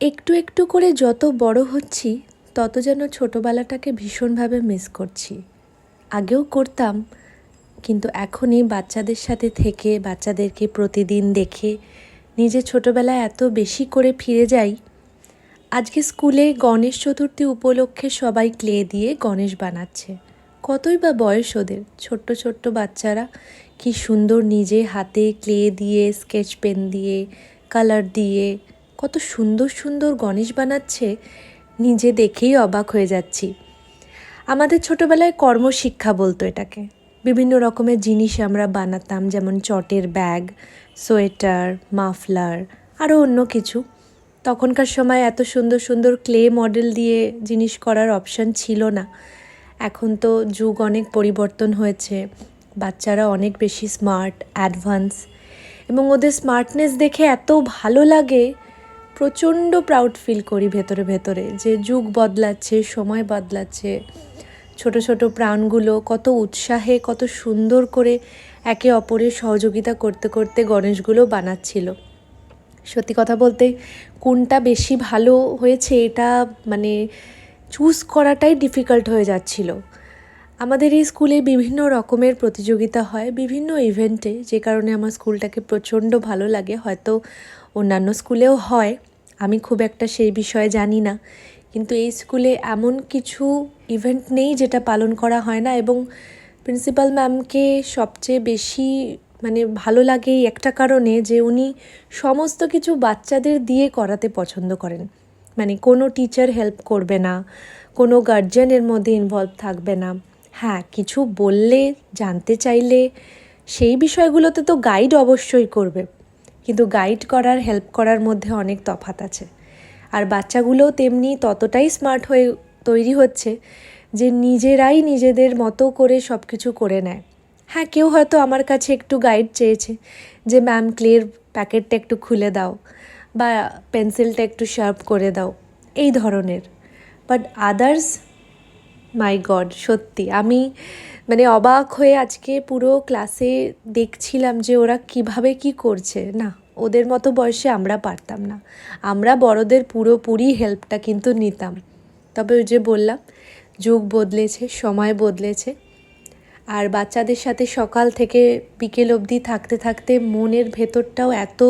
একটু একটু করে যত বড় হচ্ছি তত যেন ছোটোবেলাটাকে ভীষণভাবে মিস করছি। আগেও করতাম, কিন্তু এখনই বাচ্চাদের সাথে থেকে বাচ্চাদেরকে প্রতিদিন দেখে নিজের ছোটোবেলায় এত বেশি করে ফিরে যাই। আজকে স্কুলে গণেশ চতুর্থী উপলক্ষে সবাই ক্লে দিয়ে গণেশ বানাচ্ছে। কতই বা বয়স ওদের, ছোট্ট ছোট্ট বাচ্চারা কি সুন্দর নিজে হাতে ক্লে দিয়ে, স্কেচ পেন দিয়ে, কালার দিয়ে কত সুন্দর সুন্দর গণেশ বানাচ্ছে, নিজে দেখেই অবাক হয়ে যাচ্ছি। আমাদের ছোটোবেলায় কর্মশিক্ষা বলতো এটাকে। বিভিন্ন রকমের জিনিস আমরা বানাতাম, যেমন চটের ব্যাগ, সোয়েটার, মাফলার, আরও অন্য কিছু। তখনকার সময় এত সুন্দর সুন্দর ক্লে মডেল দিয়ে জিনিস করার অপশান ছিল না। এখন তো যুগ অনেক পরিবর্তন হয়েছে, বাচ্চারা অনেক বেশি স্মার্ট, অ্যাডভান্স, এবং ওদের স্মার্টনেস দেখে এত ভালো লাগে, প্রচণ্ড প্রাউড ফিল করি ভেতরে ভেতরে যে যুগ বদলাচ্ছে, সময় বদলাচ্ছে। ছোট ছোট প্রাণগুলো কত উৎসাহে, কত সুন্দর করে একে অপরের সহযোগিতা করতে করতে গণেশগুলো বানাচ্ছিল। সত্যি কথা বলতে কোনটা বেশি ভালো হয়েছে এটা চুজ করাটাই ডিফিকাল্ট হয়ে যাচ্ছিল। আমাদের এই স্কুলে বিভিন্ন রকমের প্রতিযোগিতা হয়, বিভিন্ন ইভেন্টে, যে কারণে আমার স্কুলটাকে প্রচণ্ড ভালো লাগে। হয়তো অন্যান্য স্কুলেও হয়, আমি খুব একটা সেই বিষয়ে জানি না, কিন্তু এই স্কুলে এমন কিছু ইভেন্ট নেই যেটা পালন করা হয় না। এবং প্রিন্সিপাল ম্যামকে সবচেয়ে বেশি ভালো লাগে এই একটা কারণে যে উনি সমস্ত কিছু বাচ্চাদের দিয়ে করাতে পছন্দ করেন। কোনো টিচার হেল্প করবে না, কোনো গার্জিয়ানের মধ্যে ইনভলভ থাকবে না। হ্যাঁ, কিছু বললে, জানতে চাইলে সেই বিষয়গুলোতে তো গাইড অবশ্যই করবে, কিন্তু গাইড করার, হেল্প করার মধ্যে অনেক তফাৎ আছে। আর বাচ্চাগুলোও তেমনি ততটাই স্মার্ট হয়ে তৈরি হচ্ছে যে নিজেরাই নিজেদের মতো করে সব কিছু করে নেয়। হ্যাঁ, কেউ হয়তো আমার কাছে একটু গাইড চেয়েছে যে ম্যাম ক্লের প্যাকেটটা একটু খুলে দাও, বা পেন্সিলটা একটু শার্প করে দাও, এই ধরনের। বাট আদার্স, মাই গড, সত্যি আমি অবাক হয়ে আজকে পুরো ক্লাসে দেখছিলাম যে ওরা কিভাবে কি করছে। না, ওদের মতো বয়সে আমরা পারতাম না। আমরা বড়দের পুরোপুরি হেল্পটা কিন্তু নিতাম। তবে ওই যে বললাম, যুগ বদলেছে, সময় বদলেছে, আর বাচ্চাদের সাথে সকাল থেকে বিকেল অবধি থাকতে থাকতে মনের ভেতরটাও এত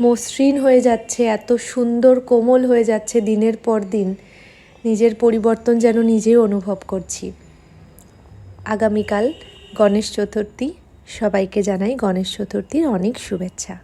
মসৃণ হয়ে যাচ্ছে, এত সুন্দর কোমল হয়ে যাচ্ছে দিনের পর দিন। নিজের পরিবর্তন যেন নিজেই অনুভব করছি। আগামীকাল গণেশ চতুর্থী, সবাইকে জানাই গণেশ চতুর্থীর অনেক শুভেচ্ছা।